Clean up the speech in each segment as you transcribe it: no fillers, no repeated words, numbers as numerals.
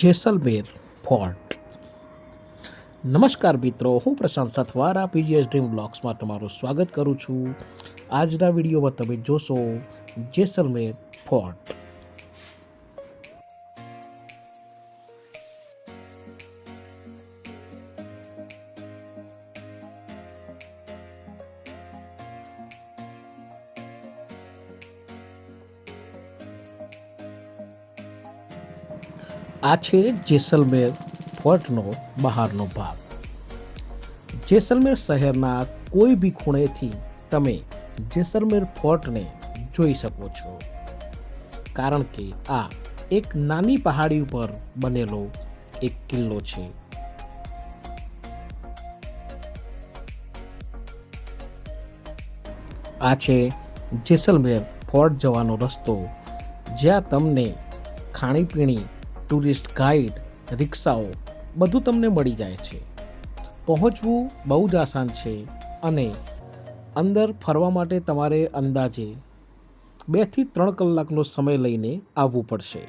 Jaisalmer fort. નમસ્કાર મિત્રો, હું પ્રશાંત સાથવારા પીજીએસ ડ્રીમ બ્લોગ્સમાં તમારું સ્વાગત કરું છું. આજના વિડીયોમાં તમે જોશો જેસલમેર ફોર્ટ. આ છે જેસલમેર ફોર્ટનો બહારનો ભાગ. જેસલમેર શહેરના કોઈ બી ખૂણેથી તમે જેસલમેર ફોર્ટને જોઈ શકો છો, કારણ કે આ એક નાની પહાડી ઉપર બનેલો એક કિલ્લો છે. આ છે જેસલમેર ફોર્ટ જવાનો રસ્તો, જ્યાં તમને ખાણીપીણી, ટુરિસ્ટ ગાઈડ, રિક્ષાઓ બધું તમને મળી જાય છે. પહોંચવું બહુ જ આસાન છે અને અંદર ફરવા માટે તમારે અંદાજે 2 થી 3 કલાકનો સમય લઈને આવવું પડશે.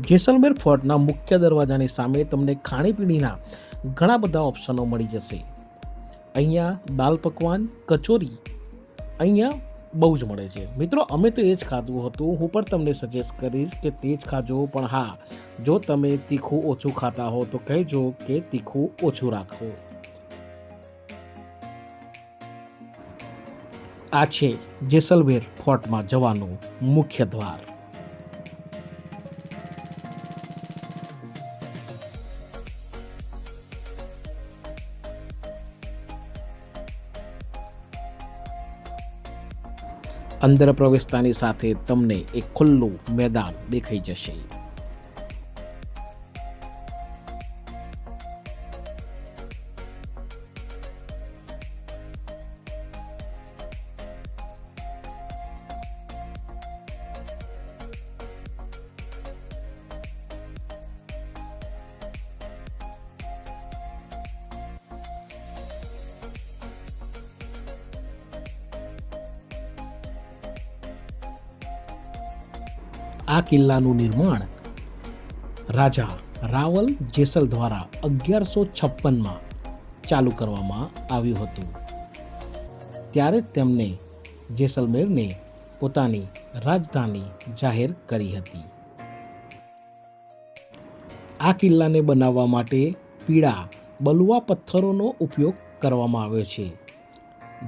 જેસલમેર ફોર્ટના મુખ્ય દરવાજાની સામે તમને ખાણીપીણીના ઘણા બધા ઓપ્શનો મળી જશે. અહીંયા દાલ પકવાન, કચોરી અહીંયા બહુ જ મળે છે. મિત્રો, અમે તો એ જ ખાધું હતું. હું પણ તમને સજેસ્ટ કરીશ કે તે જ ખાજો. પણ હા, જો તમે તીખું ઓછું ખાતા હો તો કહેજો કે તીખું ઓછું રાખો. આ છે જેસલમેર ફોર્ટમાં જવાનું મુખ્ય દ્વાર. અંદર પ્રવેશતાની સાથે તમને એક ખુલ્લું મેદાન દેખાઈ જશે. આ કિલ્લાનું નિર્માણ રાજા રાવલ જેસલ દ્વારા 1156માં ચાલુ કરવામાં આવ્યું હતું. ત્યારે જ તેમને જેસલમેરને પોતાની રાજધાની જાહેર કરી હતી. આ કિલ્લાને બનાવવા માટે પીળા બલુઆ પથ્થરોનો ઉપયોગ કરવામાં આવ્યો છે,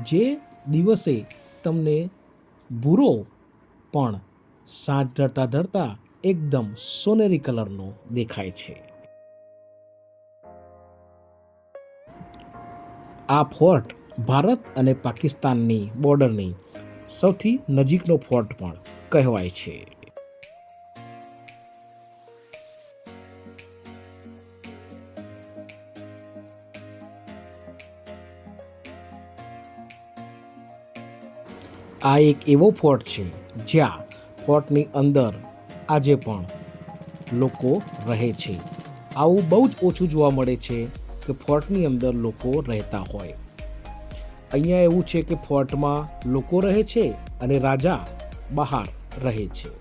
જે દિવસે તમને ભૂરો પણ સાંજ ઢળતા ઢળતા એકદમ સોનેરી કલરનો દેખાય છે. આ ફોર્ટ ભારત અને પાકિસ્તાનની બોર્ડરની સૌથી નજીકનો ફોર્ટ પણ કહેવાય છે. આ એક એવો ફોર્ટ છે જ્યાં ફોર્ટની અંદર આજે પણ લોકો રહે છે. આવું બહુ જ ઓછું જોવા મળે છે કે ફોર્ટની અંદર લોકો રહેતા હોય. અહીંયા એવું છે કે ફોર્ટમાં લોકો રહે છે અને રાજા બહાર રહે છે.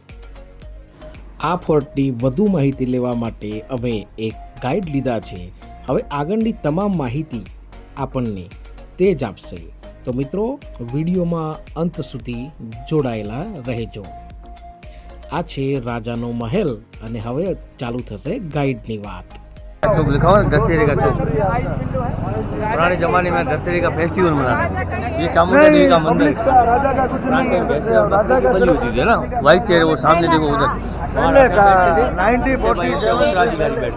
આ ફોર્ટની વધુ માહિતી લેવા માટે અમે એક ગાઈડ લીધા છે. હવે આગળની તમામ માહિતી આપણને તે જ આપશે. તો મિત્રો, વિડીયોમાં અંત સુધી જોડાયેલા રહેજો. આ છે રાજાનો મહેલ અને હવે ચાલુ થશે ગાइड વાત. चौक दिखाओ ना, दशहरे का चौक. पुराने जमाने में दशहरे का फेस्टिवल मनाते थे. ये चामुंडा देवी का मंदिर है. राजा का कुछ नहीं है. राजा का बलि होती थी ना, व्हाइट चेयर, वो सामने देखो उधर. 1947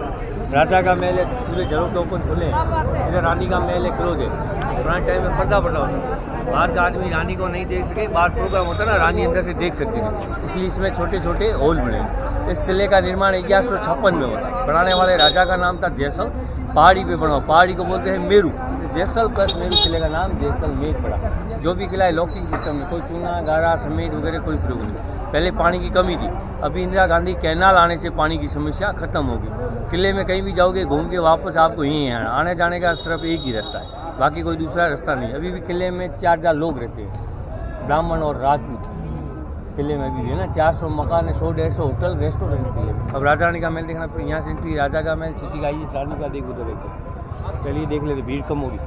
राजा का महल है, पूरे जरूर के ओपन खुले हैं. इधर रानी का महल है, क्लोज है. पुराने टाइम में पर्दा पड़ा होता था. बाहर का आदमी रानी को नहीं देख सके. बाहर प्रोग्राम होता ना, रानी अंदर से देख सकती थी, इसलिए इसमें छोटे छोटे होल बने. इस किले का निर्माण 1156 में हुआ था. बनाने वाले राजा का नाम था जैसल. पहाड़ी पे बना, पहाड़ी को बोलते हैं मेरू. जैसल प्लस मेरू किले का नाम जैसलमेर पड़ा. जो भी किला है लॉकिंग सिस्टम में, कोई चूना गारा समेत वगैरह कोई प्रयोग नहीं. पहले पानी की कमी थी, अभी इंदिरा गांधी कैनाल आने से पानी की समस्या खत्म होगी। किले में कहीं भी जाओगे घूम के वापस आपको यहीं है, आने जाने का सिर्फ एक ही रास्ता है, बाकी कोई दूसरा रास्ता नहीं। अभी भी किले में 4 लोग रहते हैं, ब्राह्मण और राजपूत। किले में भी है ना 400 मकान है, 100-150 होटल रेस्टोरेंट किले में। अब राजा रानी का महल देखना, फिर यहाँ से एंट्री राजा का महल, सिटी का ये रानी का देख उधर देखो। चलिए देख लेते, भीड़ कम होगी।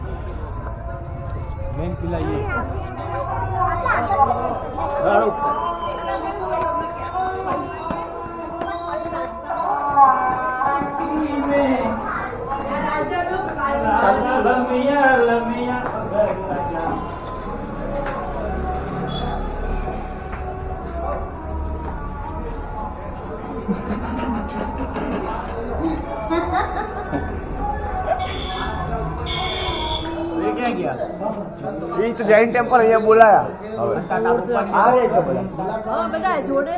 मेन किला ये એ તો જૈન ટેમ્પલ અહીંયા બોલાયા આવે તો બધા બધા જોડે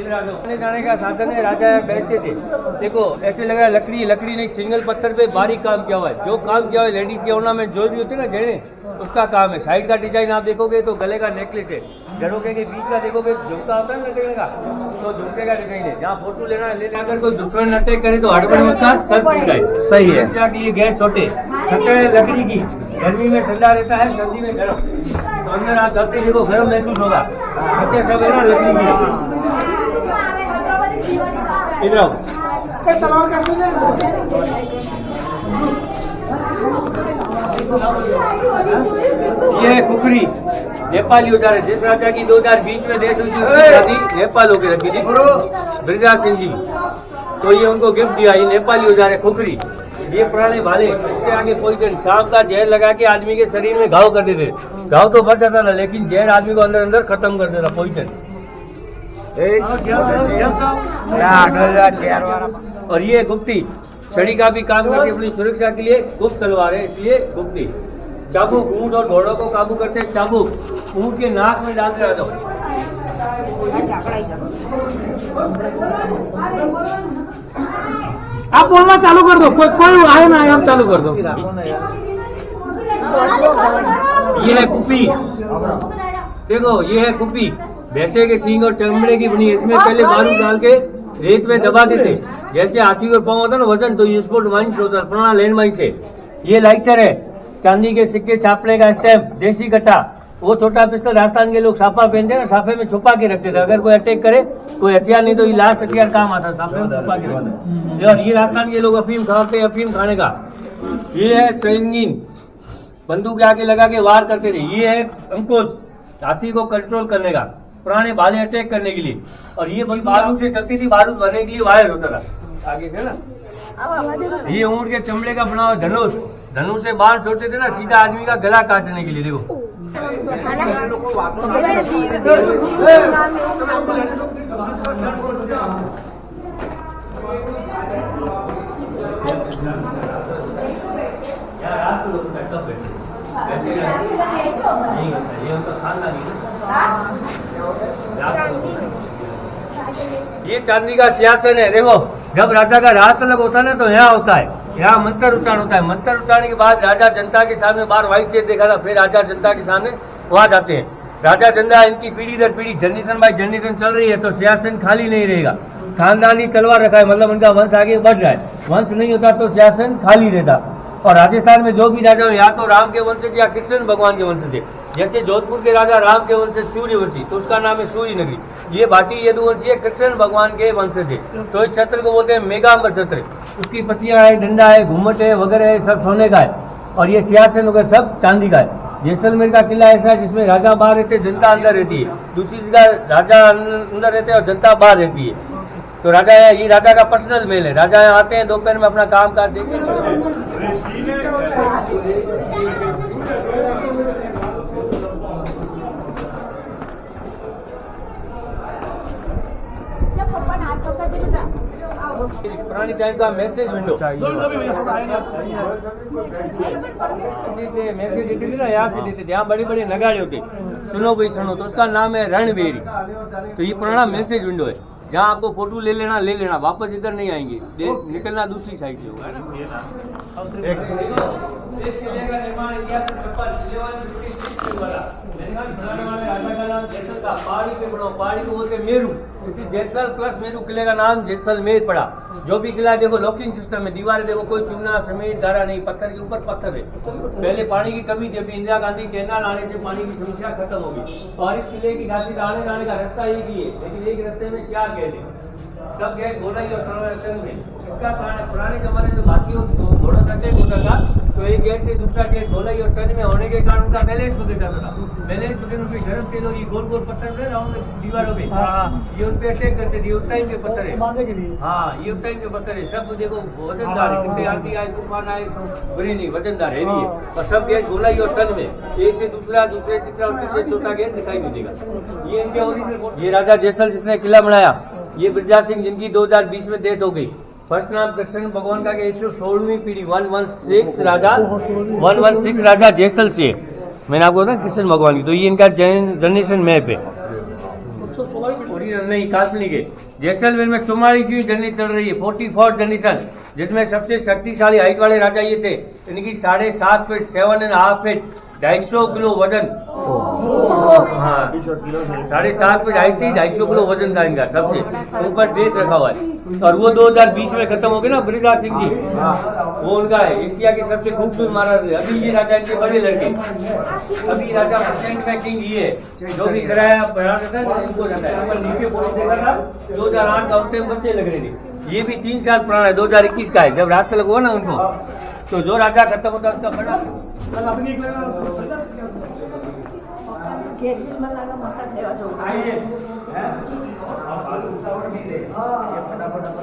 आने जाने का साधन है, राजा बैठते थे। देखो ऐसे लग रहा है लकड़ी नहीं, सिंगल पत्थर पे बारीक काम किया हुआ है। जो काम किया हुआ है लेडीज के ऑर्नामेंट जो भी होते हैं ना जेने, उसका काम है। साइड का डिजाइन आप देखोगे तो गले का नेकलेस है, झरोके के बीच का देखोगे झुमका होता है ना लकड़ी का, तो झुमके का डिजाइन है। जहाँ फोटो लेना है ले, अगर कोई दुश्मन अटैक करे तो हड़बड़ में उसका सर फूट जाए। सही है। सुरक्षा के लिए गैस छोटे खतरे लकड़ी की, गर्मी में ठंडा रहता है, सर्दी में गर्म। तो अंदर आप जाते देखो गर्म महसूस होगा। खतरे सब है ना लकड़ी की। इधर आओ। ये है खुखरी, नेपाली औजार है। जिस राजा की 2020 में देश शादी नेपाल होकर रखी थी, ब्रजराज सिंह जी, तो ये उनको गिफ्ट दिया। ये नेपाली औजार है खुखरी। ये पुराने भाले, इसके आगे पॉइजन, सांप का जहर लगा के आदमी के शरीर में घाव कर देते। घाव तो बढ़ जाता था लेकिन जहर आदमी को अंदर अंदर खत्म कर देता, पॉइजन। और ये गुप्ती छड़ी का भी काम करती है अपनी सुरक्षा के लिए। गुप्त तलवार है इसलिए गुप्ती। चाबुक, ऊंट और घोड़ों को काबू करते हैं चाबुक, ऊंट के नाक में डालते रहते हो। आप बोलना चालू कर दो, कोई आए ना आए, आप चालू कर दो। ये है कुपी, देखो ये है कुपी, भैंसे के सींग और चमड़े की बनी। इसमें पहले बारूद डाल के रेत में दबा देते, जैसे हाथी को पाँव होता ना वजन, तो ये स्पोर्ट माइंस होता है, पुराना लैंड माइंस है। ये लाइटर है, चांदी के सिक्के छापने का स्टैम्प, देसी कट्टा। वो छोटा पिस्टल राजस्थान के लोग साफा पहनते हैं ना, साफे में छुपा के रखते थे। अगर कोई अटैक करे कोई हथियार नहीं तो ये लास्ट हथियार काम आता, साफे में छुपा के रखते। और ये राजस्थान के लोग अफीम खाते, अफीम खाने का। ये है संगीन, बंदूक आगे लगा के वार करते थे। ये है अंकुश, हाथी को कंट्रोल करने का, पुराने भाले अटैक करने के लिए। और ये बारूद से चलती थी, बारूद भरने के लिए वायर होता था आगे से ना। ये ऊंट के चमड़े का बना हुआ धनुष, धनुष से बाण छोड़ते थे ना सीधा आदमी का गला काटने के लिए। देखो ये चांदी का सिंहासन है। देखो जब राजा का राज तलक होता है ना तो यहाँ होता है, यहाँ मंत्र उच्चारण होता है। मंत्र उच्चारण के बाद राजा जनता के सामने बाहर व्हाइट चेयर देखा था, फिर राजा जनता के सामने वहां जाते हैं। राजा जनता इनकी पीढ़ी दर पीढ़ी जनरेशन बाय जनरेशन चल रही है, तो सिंहासन खाली नहीं रहेगा। खानदानी तलवार रखा है, मतलब उनका वंश आगे बढ़ रहा है। वंश नहीं होता तो सिंहासन खाली रहता। और राजस्थान में जो भी राजा हो, या तो राम के वंशज या कृष्ण भगवान के वंशज थे। जैसे जोधपुर के राजा राम के वंशज सूर्यवंशी, तो उसका नाम है सूर्य नगरी। ये भाटी यदुवंशी कृष्ण भगवान के वंशज है, तो इस छत्र को बोलते हैं मेघांबर छत्र। उसकी पत्तियां है, डंडा है, घूमट है वगैरह है, सब सोने का है। और ये सिंहासन वगैरह सब चांदी का है। जैसलमेर का किला ऐसा है जिसमें राजा बाहर रहते, जनता अंदर रहती है। दूसरी जगह राजा अंदर रहते हैं और जनता बाहर रहती है। तो राजा ये राजा का पर्सनल मेल है। राजा यहाँ आते हैं दोपहर में अपना काम काज देखते हैं। पुरानी टाइम का मैसेज विंडो से मैसेज देते थे ना, यहाँ से देते थे, यहाँ बड़े बड़े नगाड़े होते, सुनो भाई सुनो, तो उसका नाम है रणबेरी। तो ये पुराना मैसेज विंडो है, जहाँ आपको फोटो ले लेना, वापस इधर नहीं आएंगे, निकलना दूसरी साइड से होगा पहाड़ी को बोलते मेरू, जैसल प्लस मेरू किले का नाम जैसलमेर पड़ा। जो भी किला देखो लॉकिंग सिस्टम है, दीवारें देखो कोई चूना समेत धारा नहीं, पत्थर के ऊपर पत्थर है। पहले पानी की कमी थी, अभी इंदिरा गांधी कैनाल आने से पानी की समस्या खत्म होगी। और इस किले की खासियत आने जाने का रास्ता एक ही है, लेकिन एक रास्ते में 4 गेट है, सब गेट गोलाई और टनल में। इसका कारण पुराने जमाने में बाकी घोड़ा सटे होता था, तो एक गेट से दूसरा गेट गोलाई और टन में होने के कारण उनका बैलेंस बदल जाता था। बैलेंस बदलने पे गर्म तेल और ये गोल गोल पत्थर है राउंड दीवारों पे, ये उन पे अटैक करते थे। उस टाइम के पत्थर है, हाँ ये उस टाइम के पत्थर है। सब देखो वजनदार है, कितने आंधी आए तूफान आए बुरी नहीं, वजनदार है नहीं है। और सब गेट गोलाई और टन में, एक से दूसरा, दूसरे तीसरा और तीसरे चौथा गेट दिखाई नहीं देगा। ये इनके ओरिजिनल। ये राजा जैसल जिसने किला बनाया, ये बिरजा सिंह, जिनकी 2020 में डेथ हो गई। फर्स्ट नाम कृष्ण भगवान का 116वीं पीढ़ी 116 राजा जैसल से, मैंने आपको बताया कृष्ण भगवान की। तो ये इनका जनरेशन मैप है, ओरिजिनल नहीं काल्पनिक है। जैसलमेर में 44वीं जनरेशन चल रही है, 44th जनरेशन, जिसमें सबसे शक्तिशाली हाइट वाले राजा ये थे। इनकी 7.5 फीट 7.5 फीट 250 किलो वजन, हाँ 7.5 फीट हाइट थी, 250 किलो वजन था इनका, सबसे ऊपर देश रखा हुआ है। और वो 2020 में खत्म हो गए ना बिरजा सिंह जी, वो उनका है एशिया के सबसे खूबसूरत महाराज। अभी ये राजा इनके बड़े लड़के, अभी राजा प्रेसिडेंट में किंग ये है, जो भी किराया बढ़ा देता है इनको जाता है। ऊपर नीचे फोटो देखा था 2008 का, उस टाइम बच्चे लग रहे थे। ये भी 3 साल पुराना है, 2021 का है, जब रास्ता लगवा ना उनको। तो जो राजा खत्म होता है उसका बड़ा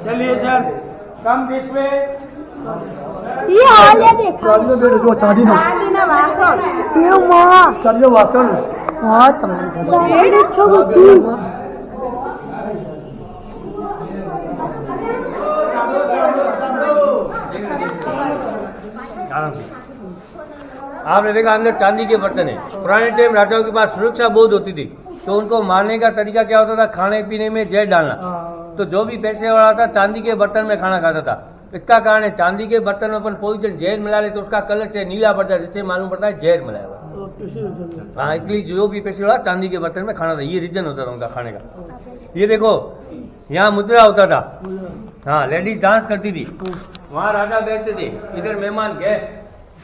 चलिए सर, कम देश में ये हाल है देखो चांदी ना वासन ये मां चलिए वासन हां ये छोटी आपने देखा अंदर चांदी के बर्तन है। पुराने टाइम राजाओं के पास सुरक्षा बहुत होती थी, तो उनको मारने का तरीका क्या होता था, खाने पीने में जहर डालना। तो जो भी पैसे वाला था चांदी के बर्तन में खाना खाता था। इसका कारण है चांदी के बर्तन में अपन पॉइजन जहर मिला ले तो उसका कलर से नीला पड़ता है, जिससे मालूम पड़ता है जहर मिलाया हुआ। हाँ, इसलिए जो भी पैसे वाला चांदी के बर्तन में खाना था, ये रीजन होता था उनका खाने का। ये देखो यहाँ मुद्रा होता था, हाँ लेडीज डांस करती थी, वहाँ राजा बैठते थे, इधर मेहमान गेस्ट,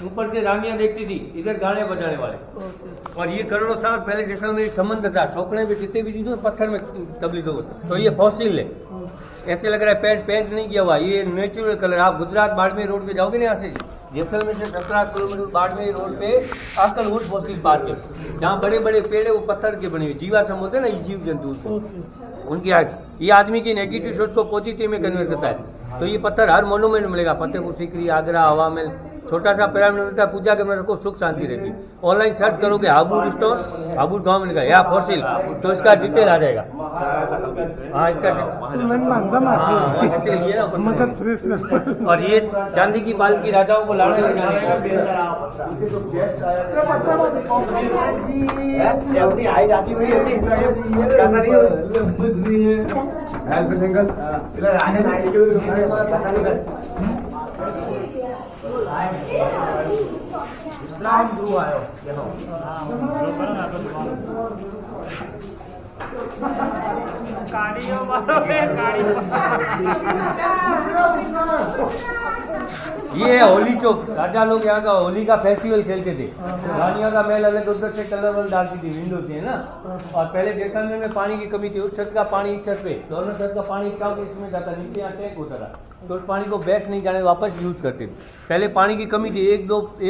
ऊपर से रानियां देखती थी, इधर गाने बजाने वाले। और ये करोड़ों साल पहले जैसलमेर एक संबंध था, शौकड़े पे जितने भी चीजों पत्थर में तबलीग हो। तो ये फॉसिल है, ऐसे लग रहा है पेंट नहीं किया हुआ, ये नेचुरल कलर। आप गुजरात बाड़मेर रोड पे जाओगे ना, यहाँ से जैसलमेर से 17 किलोमीटर बाड़मेर रोड पे आकलवुड फॉसिल पार्क है, जहाँ बड़े बड़े पेड़ है वो पत्थर के बने हुए जीवाश्म होते हैं ना, ये जीव जंतु उनकी ये आदमी की नेगेटिव सोच को पॉजिटिव में कन्वर्ट करता है। तो ये पत्थर हर मोनूमेंट मिलेगा, फतेहपुर सीकरी, आगरा, हवा में छोटा सा पिरामिड मिलता है, पूजा करने को सुख शांति रहती। ऑनलाइन सर्च करोगे हाबुड़ स्टोन, हाबुड़ गांव में लिखा या फॉसिल, तो इसका डिटेल आ जाएगा। हाँ इसका और ये चांदी की बाल की राजाओं को लाने ले जाने इस्लाम गुरु आयो देखो ये है होली चौक। राजा लोग यहाँ का होली का फेस्टिवल खेलते थे। रानियों का महल अलग उधर से कलर वल डालती थी, विंडो थी है ना। और पहले जैसलमेर में पानी की कमी थी, उस छत का पानी इस छत पे, दोनों छत का पानी इसमें जाता, नीचे यहाँ टैंक होता था, तो उस पानी को बैक नहीं जाने वापस यूज करते थे। पहले पानी की कमी थी, एक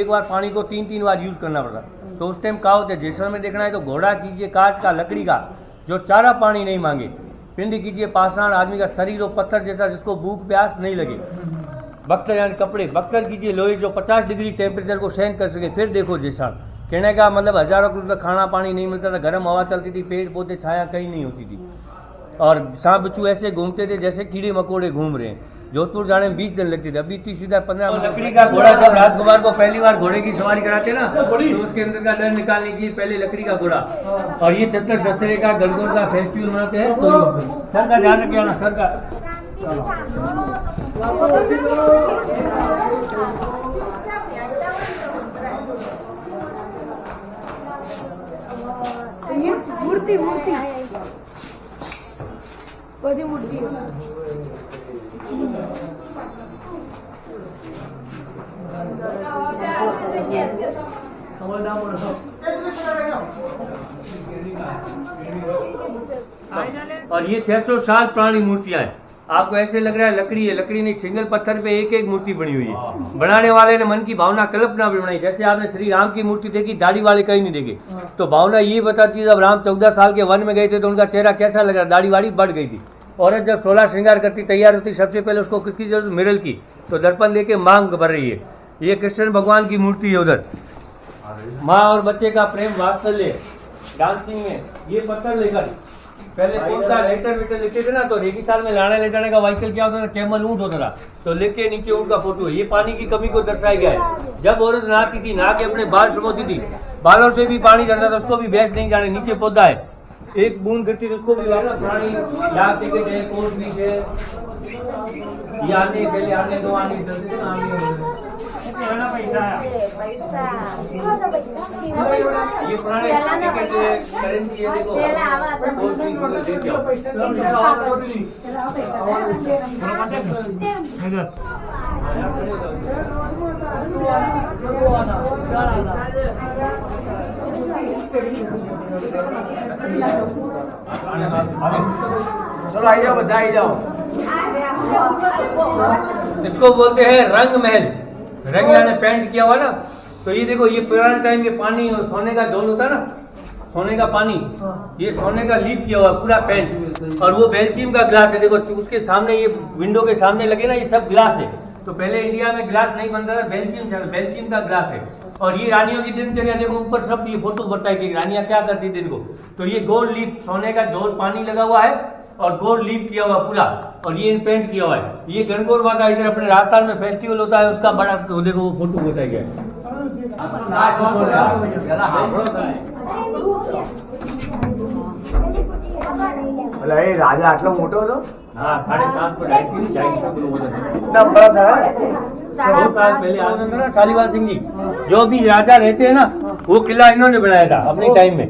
बार पानी को 3 बार यूज करना पड़ता। तो उस टाइम क्या होता है, जैसलमेर देखना है तो घोड़ा कीजिए काठ का, लकड़ी का, जो चारा पानी नहीं मांगे। पिंड कीजिए पाषाण, आदमी का शरीर और पत्थर जैसा, जिसको भूख प्यास नहीं लगे। बख्तर यानी कपड़े, बख्तर कीजिए लोहे, जो 50 डिग्री टेम्परेचर को सहन कर सके। फिर देखो जैसान, कहने का मतलब हजारों किलोमीटर खाना पानी नहीं मिलता था, गर्म हवा चलती थी, पेड़ पौधे छाया कहीं नहीं होती थी। और सांप बिच्छू ऐसे घूमते थे जैसे कीड़े मकोड़े घूम रहे हैं। जोधपुर जाने में 20 दिन लगती थी, अभी इतनी सीधा 15। लकड़ी का घोड़ा, जब राजकुमार को पहली बार घोड़े की सवारी कराते ना, तो उसके अंदर का डर निकालने के लिए पहले लकड़ी का घोड़ा। और ये चतर दशहरे का गणगौर का फेस्टिवल मनाते हैं। तो सर का ध्यान रखिए ना, सर का। मूर्ति मूर्ति बड़ी मूर्ति और ये 600 साल पुरानी मूर्तियां हैं। आपको ऐसे लग रहा है लकड़ी है, लकड़ी नहीं, सिंगल पत्थर पे एक एक मूर्ति बनी हुई है। बनाने वाले ने मन की भावना, कल्पना भी बनाई। जैसे आपने श्री राम की मूर्ति देखी, दाढ़ी वाले कहीं नहीं देखे, तो भावना ये बताती है जब राम 14 साल के वन में गए थे तो उनका चेहरा कैसा लग रहा, दाढ़ी वाड़ी बढ़ गई थी। औरत जब 16 श्रृंगार करती, तैयार होती, सबसे पहले उसको किसकी जरूरत, मिरर की, तो दर्पण लेके मांग भर रही है। ये कृष्ण भगवान की मूर्ति है। उधर माँ और बच्चे का प्रेम वात्सल्य डांसिंग में, ये पत्थर लेकर पहले पोस्टा लेटर वेटर लिखते थे ना, तो रेगिस्तान में लाने ले जाने का व्हीकल क्या होता था, कैमल ऊंट होता था, तो लिख के नीचे ऊंट का फोटो है। ये पानी की कमी को दर्शाया गया है। जब औरत नहाती थी, नहा के अपने बाल सुखोती थी, बालों से भी पानी चढ़ता था, उसको भी भैंस नहीं जाने, नीचे पौधा है, एक बूंद गिरती थी उसको भी प्राणी डाक टिकट है, कोर्ट भी है, ये आने पहले आने दो आने ये पुराने टिकट है, करेंसी है, देखो कोर्ट भी लेके चलो आई जाओ, बता आई जाओ। इसको बोलते हैं रंग महल। रंग यानी पेंट किया हुआ ना, तो ये देखो, ये पुराने टाइम के पानी और सोने का ढोल होता है ना, सोने का पानी, ये सोने का लीप किया हुआ पूरा पेंट। और वो बेलचीम का ग्लास है, देखो उसके सामने, ये विंडो के सामने लगे ना, ये सब ग्लास है। तो पहले इंडिया में ग्लास नहीं बनता था, बेलचीम था, बेलचीम का ग्लास है। और ये रानियों की दिनचर्या देखो, ऊपर सब ये फोटो बताई कि रानियां क्या करती थी इनको। तो ये गोल्ड लीप, सोने का ढोल पानी लगा हुआ है और गोल्ड लीप किया हुआ पूरा, और ये पेंट किया हुआ है। ये गणगौर का इधर अपने राजस्थान में फेस्टिवल होता है, उसका बड़ा, तो देखो वो फोटो बताया गया है। राजा आटलो मोटो હતો? हाँ, 7.5 फुट हाइट की, 250 किलो वजन। इतना बड़ा था। 2 साल पहले आते थे ना शालीवाल सिंह जी, जो भी राजा रहते हैं ना, वो किला इन्होंने बनाया था अपने टाइम में।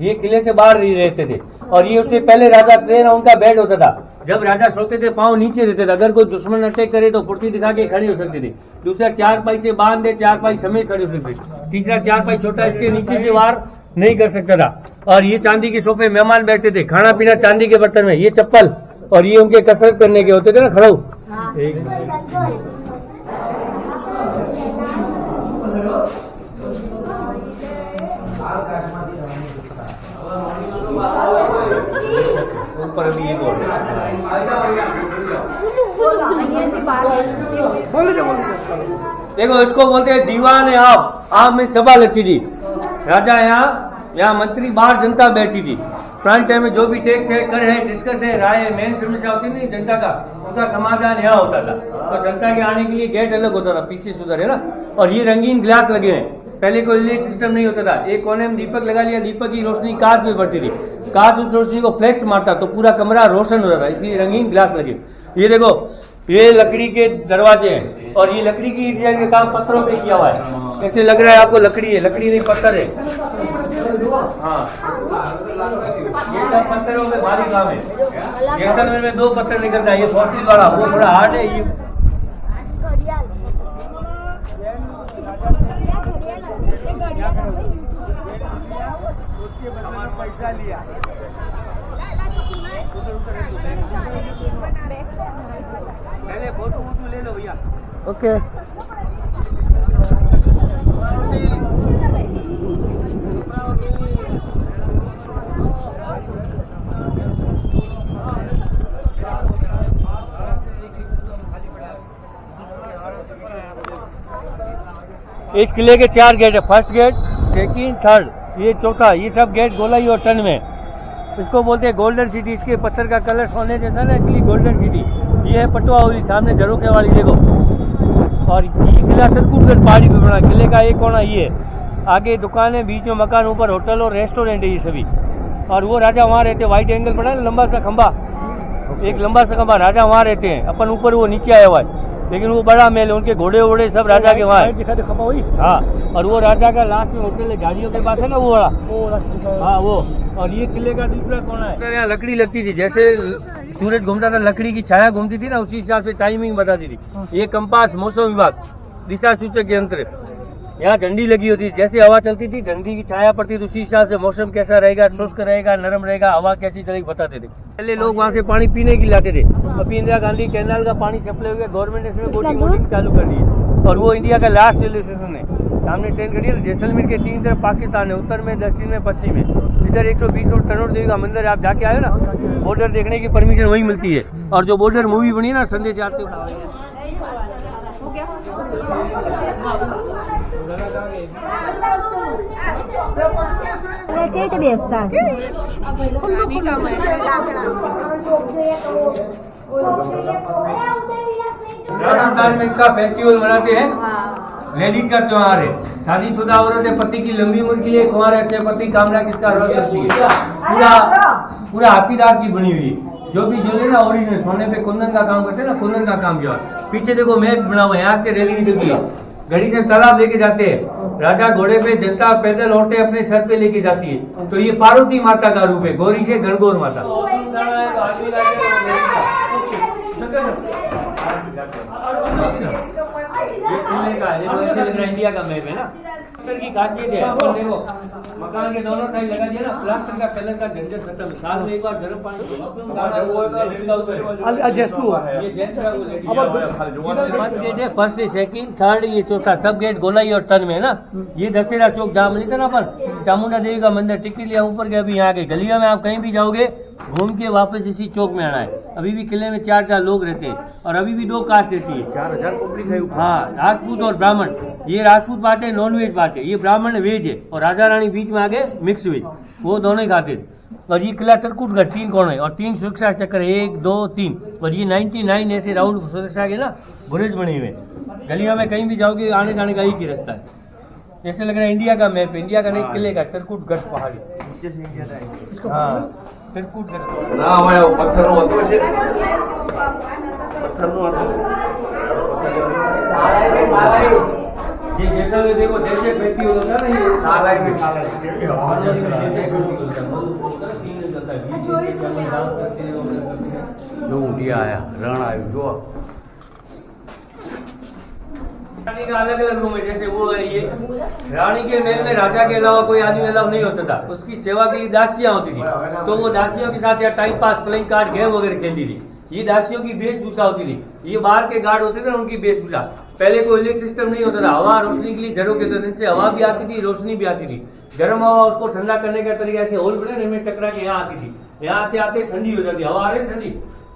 ये किले से बाहर ही रहते थे, और ये उससे पहले राजा थे ना, उनका बेड होता था। जब राजा सोते थे, पाँव नीचे रहते थे, अगर कोई दुश्मन अटैक करे तो फुर्ती दिखा के खड़े हो सकते थे। दूसरा 4 पाई से बांध दे, 4 पाई समेत खड़े हो सकते थे। तीसरा 4 पाई छोटा, इसके नीचे से वार नहीं कर सकता था। और ये चांदी के सोफे, मेहमान बैठते थे, खाना पीना चांदी के बर्तन में। ये चप्पल, और ये उनके कसरत करने के होते थे ना, खड़ो। ऊपर भी ये देखो, इसको बोलते हैं दीवान आप में सभा लगती थी। राजा यहाँ मंत्री, बाहर जनता बैठी थी। पुराने टाइम में जो भी टैक्स है, कर है, डिस्कस है, राय है, मेन समस्या होती नहीं जनता का, उसका समाधान यहाँ होता था। तो जनता के आने के लिए गेट अलग होता था, पीछे सुधर है ना। और ये रंगीन ग्लास लगे हैं। पहले कोई इलेक्ट्रिक सिस्टम नहीं होता था, एक कोने में दीपक लगा लिया, दीपक की रोशनी कांच पे पड़ती थी, कांच उस रोशनी को फ्लैक्स मारता तो पूरा कमरा रोशन होता था, इसलिए रंगीन ग्लास लगे। ये देखो, ये लकड़ी के दरवाजे हैं, और ये लकड़ी की डिजाइन का काम पत्थरों पे किया हुआ है। ऐसे लग रहा है आपको लकड़ी है, लकड़ी नहीं पत्थर है। हाँ, ये सब पत्थरों पे भारी काम है। जैसलमेर में 2 पत्थर निकलता है, ये फॉसिल वाला, वो थोड़ा हार्ड है। ये पैसा लिया, पहले फोटो ले लो भैया। ओके। इस किले के 4 गेट है, फर्स्ट गेट, सेकंड, थर्ड, ये चौथा, ये सब गेट गोलाई और टन में। इसको बोलते हैं गोल्डन सिटी। इसके पत्थर का कलर सोने जैसा ना, इसलिए गोल्डन सिटी। ये है पटवावली, सामने झरोखे वाली देखो। और ये किला तरकुटगढ़ पहाड़ी पे बना। किले का एक कोना ये है, आगे दुकान है, बीच में मकान, ऊपर होटल और रेस्टोरेंट है ये सभी। और वो राजा वहाँ रहते, व्हाइट एंगल पड़ा है, लंबा सा खंबा, एक लंबा सा खंबा, राजा वहाँ रहते हैं। अपन ऊपर वो नीचे आया हुआ है, लेकिन वो बड़ा महल है, उनके घोड़े वोड़े सब राजा के वहाँ है। हाँ, और वो राजा का लास्ट में होटल है, गाड़ियों के पास है ना वो वाला। हाँ वो। और ये किले का दूसरा कोना है। यहाँ लकड़ी लगती थी, जैसे सूरज घूमता था लकड़ी की छाया घूमती थी ना, उसी हिसाब से टाइमिंग बताती थी। ये कंपास, मौसम विभाग, दिशा सूचक यंत्र। यहाँ डंडी लगी होती थी, जैसे हवा चलती थी डंडी की छाया पड़ती थी, उसी हिसाब से मौसम कैसा रहेगा, शुष्क रहेगा, नरम रहेगा, हवा कैसी चलेगी बताते थे। पहले लोग वहाँ से पानी पीने के लिए लाते थे। अभी इंदिरा गांधी कैनाल का पानी सप्लाई हो गया, गवर्नमेंट ने इसमें बोटिंग चालू कर दी है। और वो इंडिया का लास्ट रेलवे स्टेशन है। सामने ट्रेन खड़ी है, जैसलमेर के तीन तरफ पाकिस्तान है, उत्तर में, दक्षिण में, पश्चिम में। इधर 120 रोड टनोट देवी का मंदिर, आप जाके आए ना, बॉर्डर देखने की परमिशन वही मिलती है। और जो बॉर्डर मूवी बनी है ना, संदेश आते ते बेचता राजस्थान में इसका फेस्टिवल मनाते हैं, लेडीज का त्योहार है। शादीशुदा औरतें पति की लंबी उम्र के लिए कुंवारे अच्छे पति कामना किसका व्रत करती है। पूरा हाथीदार की बनी हुई है। जो भी ज्वेलरी ना ओरिजिनल सोने पे कुंदन का काम करते हैं ना, कुंदन का काम जो है। पीछे देखो मैच बना हुआ है, यहाँ से रैली निकलती है, गढ़ी से तालाब लेके जाते हैं, राजा घोड़े पे, जनता पैदल, औरतें अपने सर पे लेके जाती है। तो ये पार्वती माता का रूप है, गौरी से गणगौर माता। ऐसे लग रहा है इंडिया का मैप है ना। प्लास्टर की खासियत है, अपन देखो मकान के दोनों साइड लगा दिया ना, प्लास्टर का कलर का झंझट खत्म है। साल में एक बार गर्म पानी फर्स्ट से सेकंड थर्ड ये चौथा, सब गेट गोलाई और टर्न में है ना। ये दशहरा चौक जहाँ मिलता ना अपन, चामुंडा देवी का मंदिर, टिकट लिया ऊपर गया, अभी यहाँ के गलियों में आप कहीं भी जाओगे घूम के वापस इसी चौक में आना है। अभी भी किले में 4 लोग रहते हैं और अभी भी 2 कास्ट रहती है। 4000 पब्लिक है। हाँ, राजपूत और ब्राह्मण। ये राजपूत बात है, नॉन वेज बात है। ये ब्राह्मण वेज है और राजा रानी बीच में आगे मिक्स वेज, वो दोनों ही खाते थे। और ये किला तरकुटगढ़ 3 कोने और 3 सुरक्षा चक्र, 1 2 3। और ये 99 ऐसे राउंड सुरक्षा के ना बुरेज बने हुए। गलियों में कहीं भी जाओगे आने जाने का एक ही रास्ता है। जैसे लग रहा है इंडिया का मैप, इंडिया का नहीं किले का, तरकुटगढ़ पहाड़ी। हाँ, तरकुटगढ़ ना हमारे पत्थर નું હતું છે પત્થર નું હતું ये जैसा भी देखो, जैसे फेस्टिवल होता है ना, ये સાલાઈ જો ઉઠી આયા રણ આવ્યું જો रानी का अलग अलग रूम है। जैसे वो है ये रानी के महल में राजा के अलावा कोई आदमी अलाउ नहीं होता था। उसकी सेवा के लिए दासियां होती थी, तो वो दासियों के साथ या time pass, playing card, game वगैरह खेलती थी। ये दासियों की वेशभूषा होती थी। ये बाहर के गार्ड होते थे ना, उनकी वेशभूषा। पहले कोई इलेक्ट्रिक सिस्टम नहीं होता था, हवा रोशनी के लिए झरों के थे, इनसे हवा भी आती थी, रोशनी भी आती थी। गर्म हवा उसको ठंडा करने का तरीका ऐसे होल बने इनमें टकरा के यहाँ आती थी, यहाँ आते आते ठंडी हो जाती, हवा आ रही ठंडी।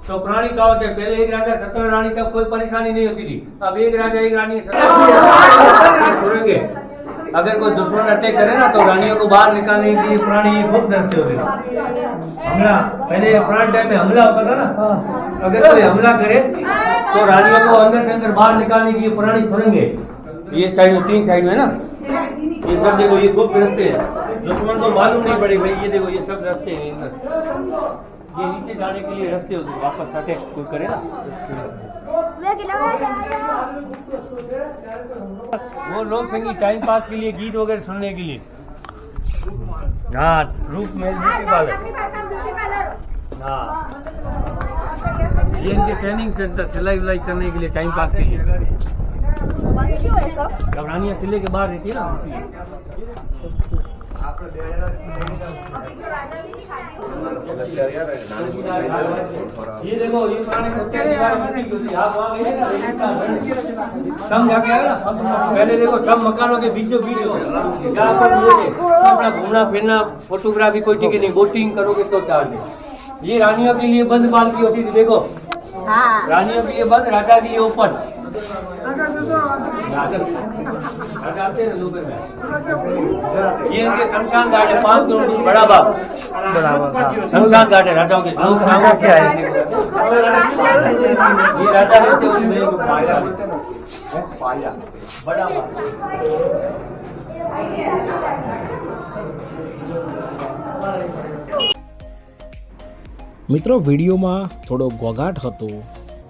तो प्राणी का होते पहले एक राजा 17 रानी तक कोई परेशानी नहीं होती थी। अब एक राजा एक रानी छोड़ेंगे। अगर कोई दुश्मन अटैक करे ना, तो रानियों को बाहर निकालने के लिए प्राणी खूब डरते होते थे। हमला, पहले पुराने टाइम में हमला होता था ना, अगर कोई हमला करे तो रानियों को अंदर से अंदर बाहर निकालने के लिए प्राणी छोड़ेंगे। ये साइड में 3 साइड में ना, ये सब देखो, ये खूब रस्ते हैं, दुश्मन को मालूम नहीं पड़े भाई। ये देखो, ये सब रस्ते हैं, ये नीचे जाने के लिए रास्ते होते, वापस अटैक कोई करे ना। वो लोग संगीत टाइम पास के लिए, गीत वगैरह सुनने के लिए। हाँ, रूप में ब्यूटी पार्लर। हाँ, ये इनके ट्रेनिंग सेंटर, सिलाई विलाई करने के लिए, टाइम पास के लिए। जब रानियाँ किले के बाहर रहती है ना, ये देखो, ये पुराने सब जाके आए ना। पहले देखो सब मकानों के बीचों बीच जहाँ पर अपना घूमना फिरना, फोटोग्राफी कोई टिकट नहीं, बोटिंग करोगे तो चार्ज। ये रानियों के लिए बंद पालकी होती थी, देखो रानियों के लिए बंद, राजा के लिए ओपन। ये इनके शमशान घाट है, 5 किलोमीटर बड़ा बाग, शमशान घाट है राजाओं के। लोग शाम को क्या है ये राजा रहते उसमें एक पाया बड़ा बाग। મિત્રો વિડીયોમાં થોડો ઘોઘાટ હતો,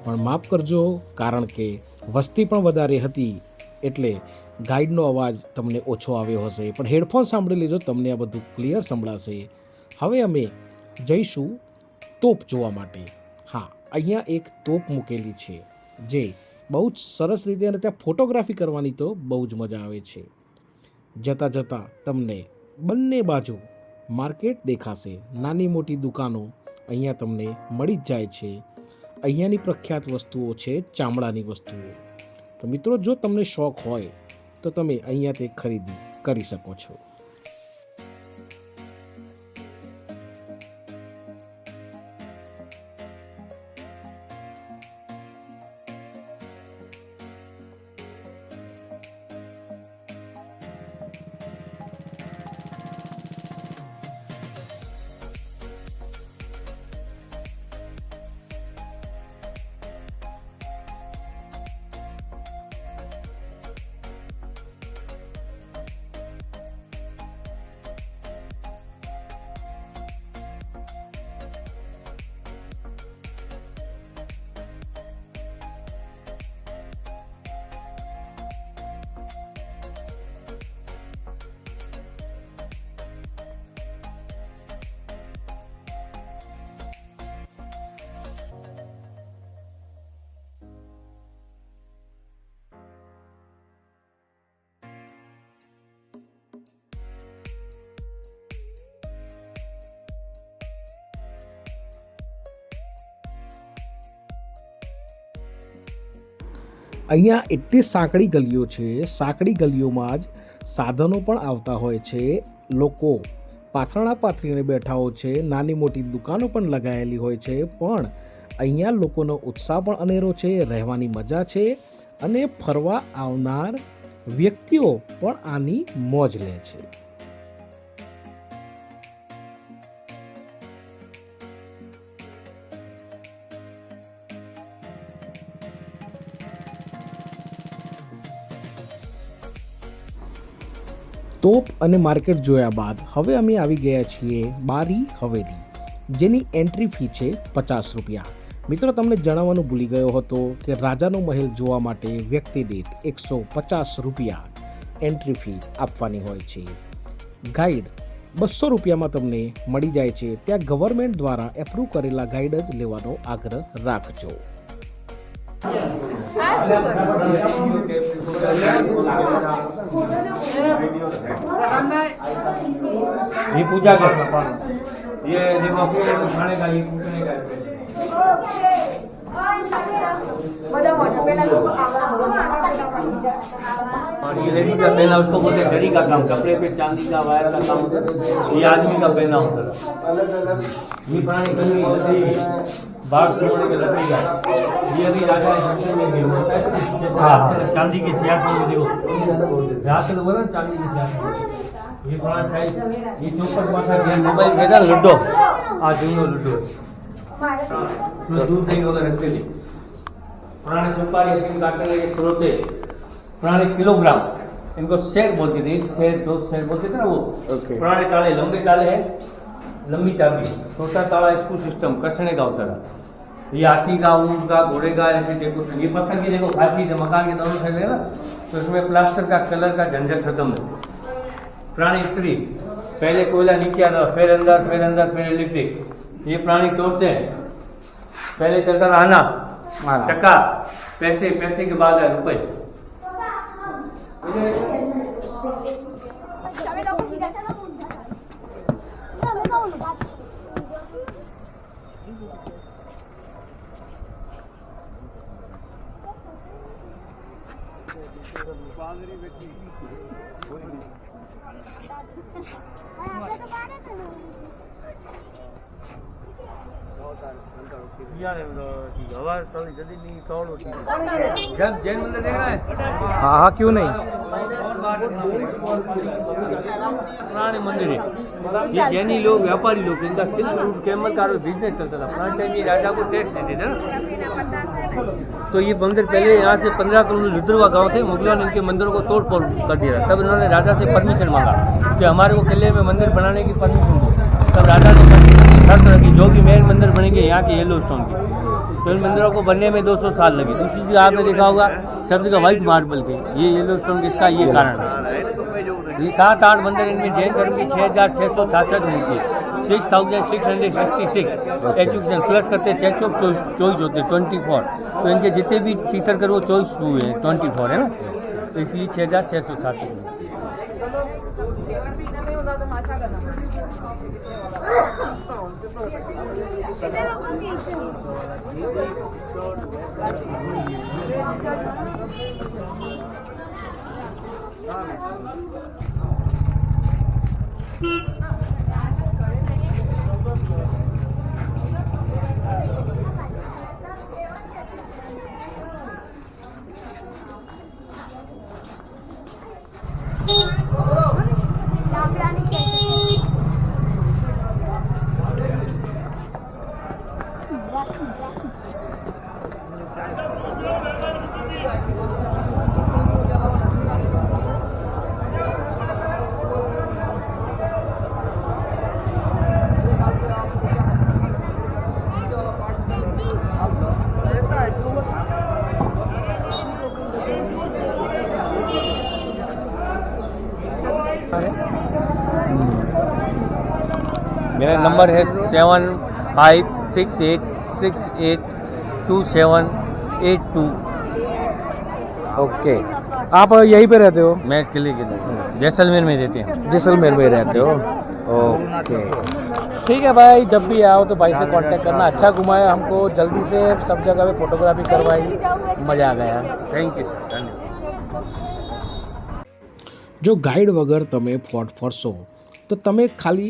પણ માફ કરજો કારણ કે વસ્તી પણ વધારે હતી એટલે ગાઈડનો અવાજ તમને ઓછો આવ્યો હશે, પણ હેડફોન સાંભળી લેજો, તમને આ બધું ક્લિયર સંભળાશે. હવે અમે જઈશું તોપ જોવા માટે. હા, અહીંયા એક તોપ મૂકેલી છે જે બહુ જ સરસ રીતે, અને ત્યાં ફોટોગ્રાફી કરવાની તો બહુ જ મજા આવે છે. જતાં જતાં તમને બંને બાજુ માર્કેટ દેખાશે, નાની મોટી દુકાનો અહીંયા તમને મળી જ જાય છે. અહીંયાની પ્રખ્યાત વસ્તુઓ છે ચામડાની વસ્તુઓ. તો મિત્રો, જો તમને શોખ હોય તો તમે અહીંયા તે ખરીદી કરી શકો છો. અહીંયા એટલી સાંકડી ગલીઓ છે, સાંકડી ગલીઓમાં જ સાધનો પણ આવતા હોય છે. લોકો પાથરણા પાથરીને બેઠા હોય છે, નાની મોટી દુકાનો પણ લગાવેલી હોય છે, પણ અહીંયા લોકોનો ઉત્સાહ પણ અનેરો છે, રહેવાની મજા છે, અને ફરવા આવનાર વ્યક્તિઓ પણ આની મોજ લે છે. તોપ અને માર્કેટ જોયા બાદ હવે અમે આવી ગયા છીએ બારી હવેલી, જેની એન્ટ્રી ફી છે 50 રૂપિયા. મિત્રો, તમને જણાવવાનું ભૂલી ગયો હતો કે રાજાનો મહેલ જોવા માટે વ્યક્તિ દીઠ 150 રૂપિયા એન્ટ્રી ફી આપવાની હોય છે. ગાઈડ 200 રૂપિયામાં તમને મળી જાય છે. ત્યાં ગવર્મેન્ટ દ્વારા એપ્રૂવ કરેલા ગાઈડ જ લેવાનો આગ્રહ રાખજો. ये पूजा का ये देखो खाने का, ये पूछने का और ये लेडीज का पहना उसको बोलते हैं जरी का काम, कपड़े पे चांदी का वायर का काम होता है, ये आदमी का पहना होता है. ये पुरानी कलमी बाग छोड़ने के लकड़ी का, ये अभी राजा शमशान में भी होता है. हाँ, चांदी के सियासन में देखो, रात को बोला चांदी के सियासन. ये पुराना टाइप, ये चौपट पासा मोबाइल कहता लूडो, आज लूडो उसमें दूध दही वगैरह रखते थे. पुराने सुपारी अफीम काटने के खरोटे, पुराने किलोग्राम, इनको शेर बोलते थे. 1 शेर 2 शेर बोलते थे ना वो. पुराने ताले, लंबे ताले हैं, लंबी चाबी, छोटा ताला स्क्रू सिस्टम कसने का होता था. ये हाथी का, ऊंट का, घोड़े का ऐसे देखो. ये पत्थर की देखो फांसी थे, मकान के दोनों साइड है ना, तो इसमें प्लास्टर का कलर का झंझट खत्म है. पुरानी स्त्री, पहले कोयला नीचे आता, फिर अंदर फिर इलेक्ट्रिक. ये पुरानी टॉर्च है, पहले चलता था आना टका, पैसे, पैसे के बाद है रुपए. यार हवा थोड़ी जल्दी नहीं तोड़ो जब जैन मंदिर देखना है हाँ हाँ क्यों नहीं। पुराने मंदिर है ये जैनी लोग व्यापारी लोग इनका सिल्क रूट कैमल का बिजनेस चलता था पुराने टाइम ये राजा को टैक्स देते थे ना। तो ये मंदिर पहले यहाँ से 15 किलोमीटर रुद्रवा गांव थे मुगलों ने इनके मंदिरों को तोड़ फोड़ कर दिया तब इन्होंने राजा से परमिशन मांगा कि हमारे को किले में मंदिर बनाने की परमिशन दो। तब राजा ने शर्त रखी जो भी मेन मंदिर बनेंगे यहाँ के येलो स्टोन के तो इन मंदिरों को बनने में 200 साल लगे। दूसरी चीज़ आपने देखा होगा शब्द का व्हाइट मार्बल के ये येलो स्टोन किसका ये कारण है। ये 7-8 मंदिर इनमें जैन धर्म की 6,666 मूर्ति 6,666 एजुकेशन प्लस करते 24 होते 24 तो इनके जितने भी तीर्थंकर वो 24 हुए 24 है ना तो इसलिए 6,666 લાકડાની કેટેગરી मेरा नंबर है 7568682782। ओके आप यहीं पे रहते हो। मैं किले के अंदर जैसलमेर में रहते हैं। जैसलमेर में रहते हो। ओके ठीक है भाई जब भी आओ तो भाई से कांटेक्ट करना। अच्छा घुमाया हमको जल्दी से सब जगह पे फोटोग्राफी करवाई मज़ा आ गया। थैंक यू सर धन्यवाद। જો ગાઈડ વગર તમે ફોર્ટ ફરશો તો તમે ખાલી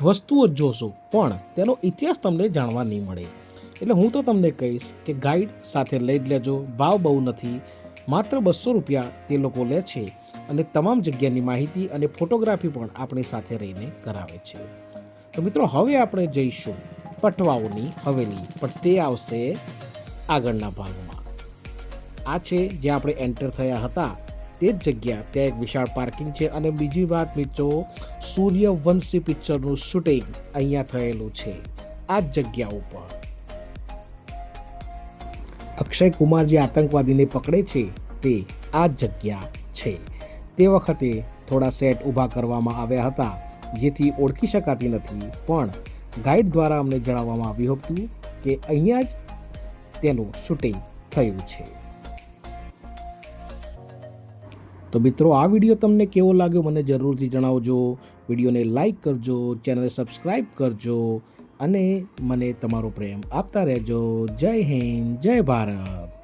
વસ્તુઓ જ જોશો પણ તેનો ઇતિહાસ તમને જાણવા નહીં મળે એટલે હું તો તમને કહીશ કે ગાઈડ સાથે લઈ જ લેજો। ભાવ બહુ નથી માત્ર 200 રૂપિયા તે લોકો લે છે અને તમામ જગ્યાની માહિતી અને ફોટોગ્રાફી પણ આપણી સાથે રહીને કરાવે છે। તો મિત્રો હવે આપણે જઈશું પટવાઓની હવેલી પણ તે આવશે આગળના ભાગમાં। આ છે જે આપણે એન્ટર થયા હતા તે જ જગ્યા ત્યાં એક વિશાળ પાર્કિંગ છે અને બીજી વાત મિત્રો સૂર્યવંશી પિક્ચરનું શૂટિંગ અહીંયા થયેલું છે આ જ જગ્યા ઉપર। અક્ષય કુમાર જે આતંકવાદીને પકડે છે તે આ જ જગ્યા છે। તે વખતે થોડા સેટ ઊભા કરવામાં આવ્યા હતા જેથી ઓળખી શકાતી નથી પણ ગાઈડ દ્વારા અમને જણાવવામાં આવ્યું હતું કે અહીંયા જ તેનું શૂટિંગ થયું છે। તો મિત્રો આ વિડીયો તમને કેવો લાગ્યો મને જરૂરથી જણાવજો। વિડીયોને લાઈક કરજો, ચેનલને સબસ્ક્રાઈબ કરજો અને મને તમારો પ્રેમ આપતા રહેજો। જય હિન્દ, જય ભારત।